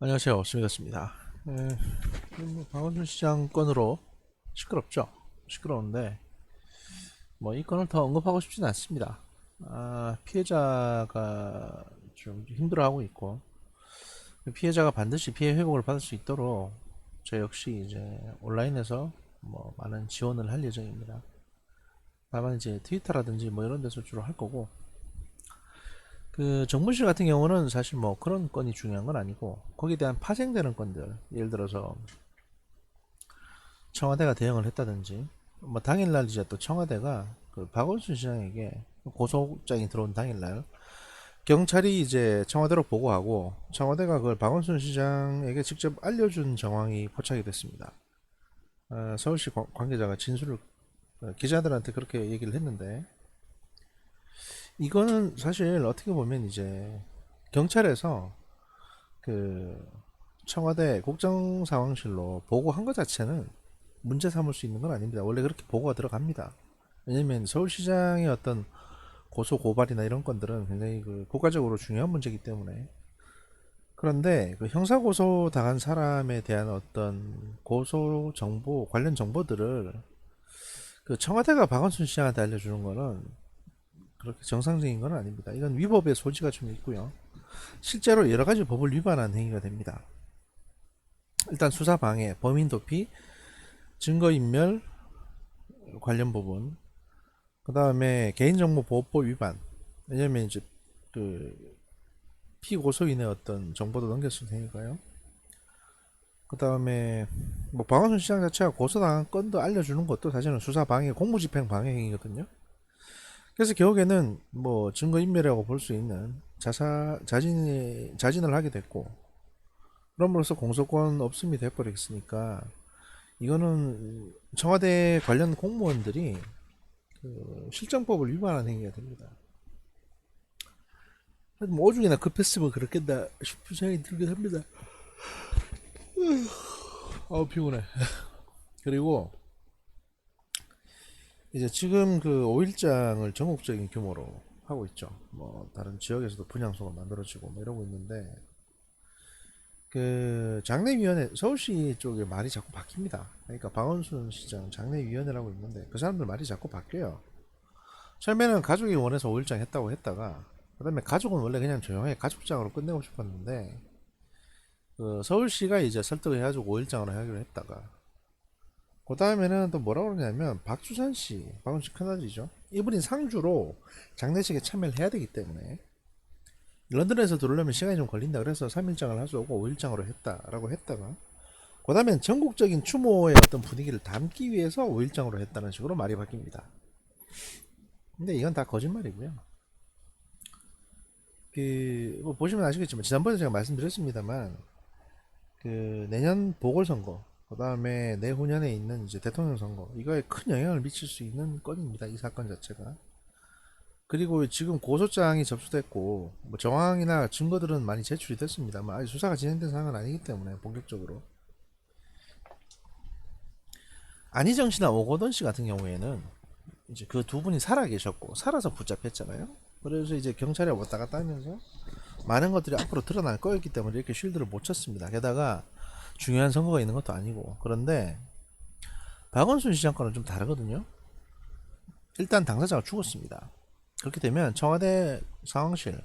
안녕하세요. 스미더스입니다. 박원순 시장 건으로 시끄럽죠? 시끄러운데, 이 건을 더 언급하고 싶지는 않습니다. 피해자가 좀 힘들어하고 있고, 피해자가 반드시 피해 회복을 받을 수 있도록 저 역시 이제 온라인에서 많은 지원을 할 예정입니다. 다만 이제 트위터라든지 이런 데서 주로 할 거고, 그 정무실 같은 경우는 사실 그런 건이 중요한 건 아니고, 거기에 대한 파생되는 건들, 예를 들어서 청와대가 대응을 했다든지 당일날 이제 또 청와대가 그 박원순 시장에게 고소장이 들어온 당일날 경찰이 이제 청와대로 보고하고 청와대가 그걸 박원순 시장에게 직접 알려준 정황이 포착이 됐습니다. 서울시 관계자가 진술을 기자들한테 그렇게 얘기를 했는데, 이거는 사실 어떻게 보면 이제 경찰에서 그 청와대 국정상황실로 보고한 것 자체는 문제 삼을 수 있는 건 아닙니다. 원래 그렇게 보고가 들어갑니다. 왜냐면 서울시장의 어떤 고소 고발이나 이런 건들은 굉장히 그 국가적으로 중요한 문제이기 때문에. 그런데 그 형사 고소 당한 사람에 대한 어떤 고소 정보 관련 정보들을 그 청와대가 박원순 시장한테 알려주는 거는 그렇게 정상적인 건 아닙니다. 이건 위법의 소지가 좀 있고요. 실제로 여러 가지 법을 위반한 행위가 됩니다. 일단 수사 방해, 범인 도피, 증거 인멸 관련 부분, 그 다음에 개인정보보호법 위반. 왜냐면 이제 그 피고소인의 어떤 정보도 넘겼을 테니까요. 그 다음에 박원순 시장 자체가 고소당한 건도 알려주는 것도 사실은 수사 방해, 공무집행 방해 행위거든요. 그래서 결국에는 증거인멸이라고 볼 수 있는 자진을 하게 됐고, 그럼으로써 공소권 없음이 돼버렸으니까 이거는 청와대 관련 공무원들이 그 실정법을 위반한 행위가 됩니다. 오죽이나 급했으면 그렇겠다 싶은 생각이 들긴 합니다. 피곤해. 그리고 이제 지금 그 5일장을 전국적인 규모로 하고 있죠. 다른 지역에서도 분향소가 만들어지고 이러고 있는데, 그 장례위원회 서울시 쪽에 말이 자꾸 바뀝니다. 그러니까 박원순 시장 장례위원회라고 있는데 그 사람들 말이 자꾸 바뀌어요. 처음에는 가족이 원해서 5일장 했다고 했다가, 그 다음에 가족은 원래 그냥 조용하게 가족장으로 끝내고 싶었는데 그 서울시가 이제 설득을 해가지고 5일장으로 하기로 했다가, 그 다음에는 또 뭐라고 그러냐면 박주선 씨, 박원순 큰아들이죠. 이분이 상주로 장례식에 참여를 해야 되기 때문에 런던에서 들어오려면 시간이 좀 걸린다 그래서 3일장을 하수하고 5일장으로 했다라고 했다가, 그 다음엔 전국적인 추모의 어떤 분위기를 담기 위해서 5일장으로 했다는 식으로 말이 바뀝니다. 근데 이건 다 거짓말이고요. 보시면 아시겠지만 지난번에 제가 말씀드렸습니다만 그 내년 보궐선거, 그 다음에 내후년에 있는 이제 대통령 선거, 이거에 큰 영향을 미칠 수 있는 건입니다. 이 사건 자체가. 그리고 지금 고소장이 접수됐고 정황이나 증거들은 많이 제출이 됐습니다만 아직 수사가 진행된 상황은 아니기 때문에 본격적으로, 안희정 씨나 오거돈 씨 같은 경우에는 이제 그 두 분이 살아 계셨고 살아서 붙잡혔잖아요. 그래서 이제 경찰에 왔다 갔다 하면서 많은 것들이 앞으로 드러날 거였기 때문에 이렇게 쉴드를 못 쳤습니다. 게다가 중요한 선거가 있는 것도 아니고. 그런데 박원순 시장 건은 좀 다르거든요. 일단 당사자가 죽었습니다. 그렇게 되면 청와대 상황실,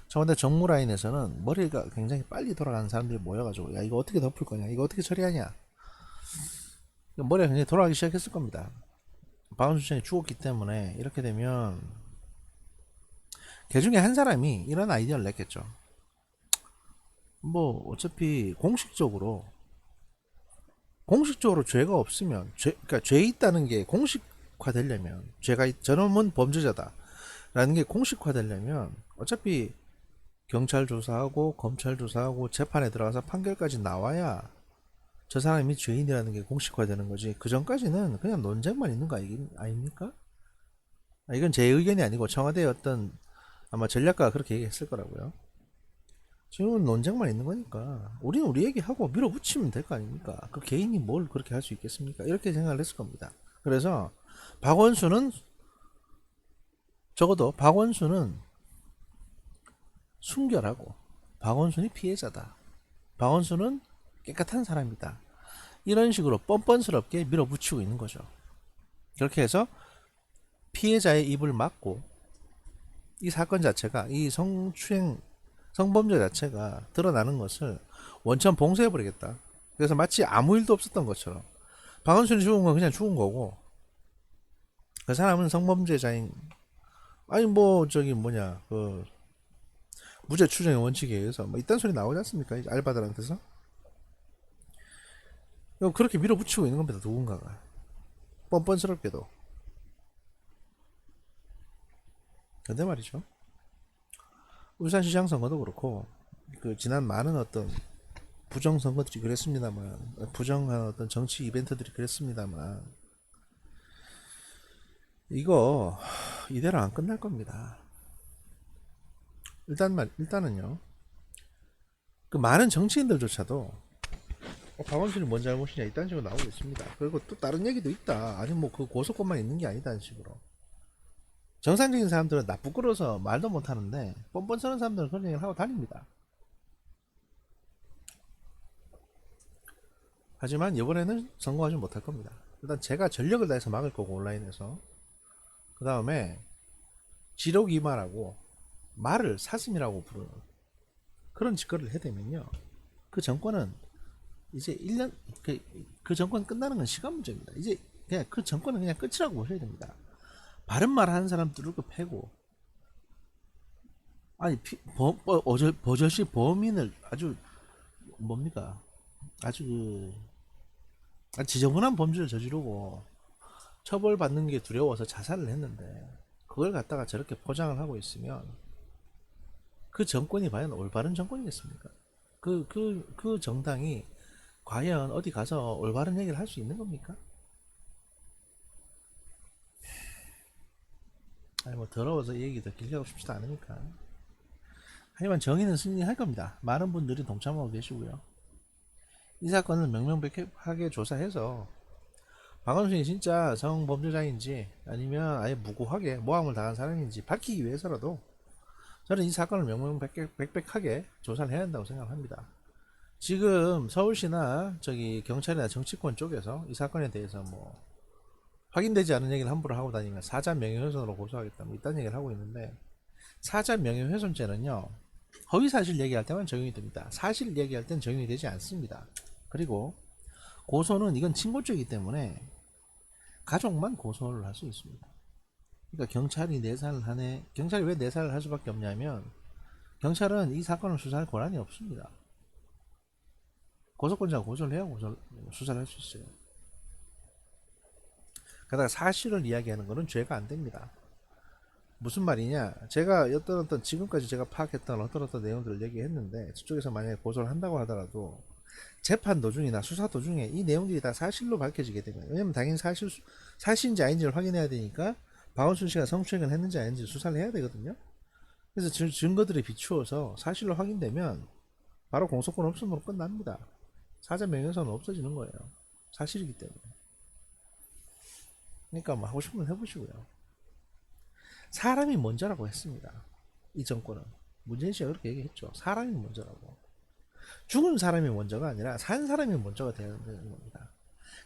청와대 정무 라인에서는 머리가 굉장히 빨리 돌아가는 사람들이 모여가지고 야 이거 어떻게 덮을 거냐, 이거 어떻게 처리하냐, 머리가 굉장히 돌아가기 시작했을 겁니다. 박원순 시장이 죽었기 때문에 이렇게 되면 그 중에 한 사람이 이런 아이디어를 냈겠죠. 어차피 공식적으로 죄가 없으면 그러니까 죄 있다는 게 공식화되려면, 저놈은 범죄자다라는 게 공식화되려면 어차피 경찰 조사하고 검찰 조사하고 재판에 들어가서 판결까지 나와야 저 사람이 죄인이라는 게 공식화되는 거지. 그 전까지는 그냥 논쟁만 있는 거 아닙니까? 이건 제 의견이 아니고 청와대의 어떤 아마 전략가가 그렇게 얘기했을 거라고요. 지금은 논쟁만 있는 거니까 우리는 우리 얘기하고 밀어붙이면 될 거 아닙니까? 그 개인이 뭘 그렇게 할 수 있겠습니까? 이렇게 생각을 했을 겁니다. 그래서 박원순은 적어도 박원순은 순결하고 박원순이 피해자다. 박원순은 깨끗한 사람이다. 이런 식으로 뻔뻔스럽게 밀어붙이고 있는 거죠. 그렇게 해서 피해자의 입을 막고 이 사건 자체가 이 성추행 성범죄 자체가 드러나는 것을 원천 봉쇄해버리겠다. 그래서 마치 아무 일도 없었던 것처럼 박원순이 죽은 건 그냥 죽은 거고 그 사람은 성범죄자인 아니 뭐 저기 뭐냐 그 무죄 추정의 원칙에 의해서 뭐 이딴 소리 나오지 않습니까? 이제 알바들한테서 그렇게 밀어붙이고 있는 겁니다. 누군가가 뻔뻔스럽게도. 근데 말이죠. 울산시장 선거도 그렇고 그 지난 많은 어떤 부정 선거들이 그랬습니다만 부정한 어떤 정치 이벤트들이 그랬습니다만 이거 이대로 안 끝날 겁니다. 일단은요. 그 많은 정치인들조차도 박원순이 뭔 잘못이냐 이딴 식으로 나오고 있습니다. 그리고 또 다른 얘기도 있다. 아니 뭐 그 고소권만 있는 게 아니다는 식으로. 정상적인 사람들은 나 부끄러워서 말도 못하는데 뻔뻔 서는 사람들은 그런 얘기를 하고 다닙니다. 하지만 이번에는 성공하지 못할 겁니다. 일단 제가 전력을 다해서 막을 거고 온라인에서 그 다음에 지록이마라고 말을 사슴이라고 부르는 그런 짓거리를 해대면요 그 정권은 이제 1년 그 정권 끝나는 건 시간 문제입니다. 이제 그냥 그 정권은 그냥 끝이라고 보셔야 됩니다. 바른 말 하는 사람 뚫고 패고 아니 버젓이 범인을 아주 뭡니까 아주 지저분한 범죄를 저지르고 처벌받는 게 두려워서 자살을 했는데 그걸 갖다가 저렇게 포장을 하고 있으면 그 정권이 과연 올바른 정권이겠습니까? 그 정당이 과연 어디 가서 올바른 얘기를 할 수 있는 겁니까? 아니 뭐 더러워서 얘기 더 길게 하고 싶지도 않으니까. 하지만 정의는 승리할 겁니다. 많은 분들이 동참하고 계시고요. 이 사건을 명명백백하게 조사해서 박원순이 진짜 성범죄자인지 아니면 아예 무고하게 모함을 당한 사람인지 밝히기 위해서라도 저는 이 사건을 명명백백하게 조사를 해야 한다고 생각합니다. 지금 서울시나 저기 경찰이나 정치권 쪽에서 이 사건에 대해서 뭐 확인되지 않은 얘기를 함부로 하고 다니면 사자 명예훼손으로 고소하겠다 뭐 이딴 얘기를 하고 있는데 사자 명예훼손죄는요 허위사실 얘기할 때만 적용이 됩니다. 사실 얘기할 땐 적용이 되지 않습니다. 그리고 고소는 이건 친고죄이기 때문에 가족만 고소를 할 수 있습니다. 그러니까 경찰이 내사를 하네. 경찰이 왜 내사를 할 수밖에 없냐면 경찰은 이 사건을 수사할 권한이 없습니다. 고소권자가 고소를 해야 수사를 할 수 있어요. 게다가 사실을 이야기하는 것은 죄가 안 됩니다. 무슨 말이냐? 제가 어떤 지금까지 제가 파악했던 어떤 내용들을 얘기했는데 저쪽에서 만약에 고소를 한다고 하더라도 재판 도중이나 수사 도중에 이 내용들이 다 사실로 밝혀지게 되면 왜냐면 당연히 사실인지 아닌지를 확인해야 되니까 박원순 씨가 성추행을 했는지 아닌지 수사를 해야 되거든요. 그래서 증거들이 비추어서 사실로 확인되면 바로 공소권 없음으로 끝납니다. 사자 명예훼손은 없어지는 거예요. 사실이기 때문에. 그러니까 뭐 하고 싶으면 해보시고요. 사람이 먼저라고 했습니다. 이 정권은. 문재인 씨가 그렇게 얘기했죠. 사람이 먼저라고. 죽은 사람이 먼저가 아니라 산 사람이 먼저가 되어야 되는 겁니다.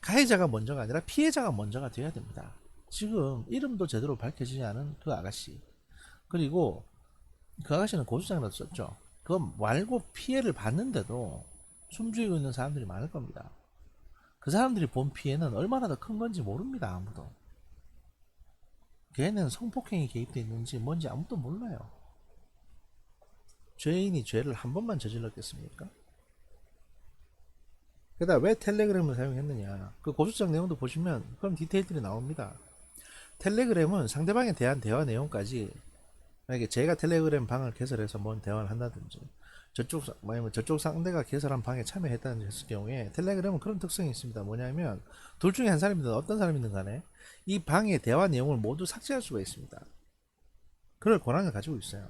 가해자가 먼저가 아니라 피해자가 먼저가 되어야 됩니다. 지금 이름도 제대로 밝혀지지 않은 그 아가씨 그리고 그 아가씨는 고소장이라도 썼죠. 그거 말고 피해를 봤는데도 숨죽이고 있는 사람들이 많을 겁니다. 그 사람들이 본 피해는 얼마나 더 큰 건지 모릅니다. 아무도. 걔는 성폭행이 개입되어 있는지 뭔지 아무도 몰라요. 죄인이 죄를 한 번만 저질렀겠습니까? 게다가 왜 텔레그램을 사용했느냐 그 고소장 내용도 보시면 그런 디테일들이 나옵니다. 텔레그램은 상대방에 대한 대화 내용까지 만약에 제가 텔레그램 방을 개설해서 뭔 대화를 한다든지 저쪽 상대가 개설한 방에 참여했다는 했을 경우에 텔레그램은 그런 특성이 있습니다. 뭐냐면 둘 중에 한 사람이든 어떤 사람이든 간에 이 방의 대화 내용을 모두 삭제할 수가 있습니다. 그럴 권한을 가지고 있어요.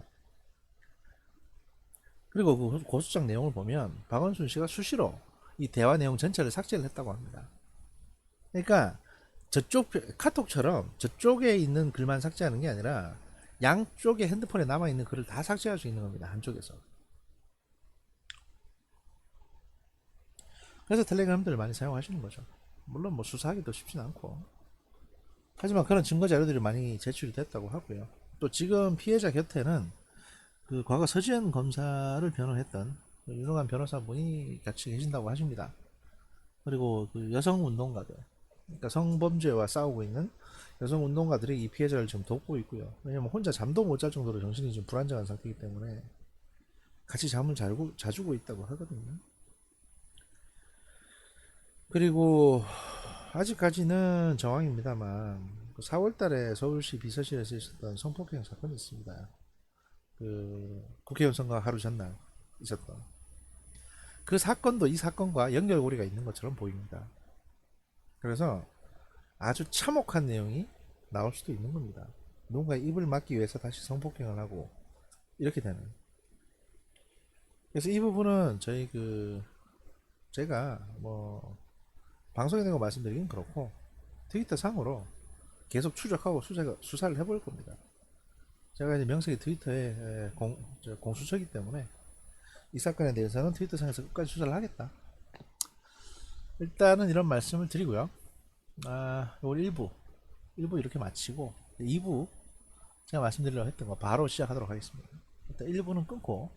그리고 그 고소장 내용을 보면 박원순 씨가 수시로 이 대화 내용 전체를 삭제를 했다고 합니다. 그러니까 저쪽 카톡처럼 저쪽에 있는 글만 삭제하는 게 아니라 양쪽에 핸드폰에 남아있는 글을 다 삭제할 수 있는 겁니다. 한쪽에서. 그래서 텔레그램들을 많이 사용하시는 거죠. 물론 뭐 수사하기도 쉽진 않고. 하지만 그런 증거 자료들이 많이 제출이 됐다고 하고요. 또 지금 피해자 곁에는 그 과거 서지현 검사를 변호했던 그 유능한 변호사분이 같이 계신다고 하십니다. 그리고 그 여성 운동가들, 그러니까 성범죄와 싸우고 있는 여성 운동가들이 이 피해자를 지금 돕고 있고요. 왜냐면 혼자 잠도 못 잘 정도로 정신이 좀 불안정한 상태이기 때문에 같이 잠을 자주고 있다고 하거든요. 그리고 아직까지는 정황입니다만 4월 달에 서울시 비서실에서 있었던 성폭행 사건이 있습니다. 그 국회의원 선거 하루 전날 있었던 그 사건도 이 사건과 연결고리가 있는 것처럼 보입니다. 그래서 아주 참혹한 내용이 나올 수도 있는 겁니다. 누군가 입을 막기 위해서 다시 성폭행을 하고 이렇게 되는. 그래서 이 부분은 저희 제가 뭐 방송에 대고 말씀드리긴 그렇고 트위터 상으로 계속 추적하고 수사를 해볼 겁니다. 제가 이제 명색이 트위터의 공수처이기 때문에 이 사건에 대해서는 트위터 상에서 끝까지 수사를 하겠다. 일단은 이런 말씀을 드리고요. 오늘 1부 이렇게 마치고 2부 제가 말씀드리려고 했던 거 바로 시작하도록 하겠습니다. 일단 1부는 끊고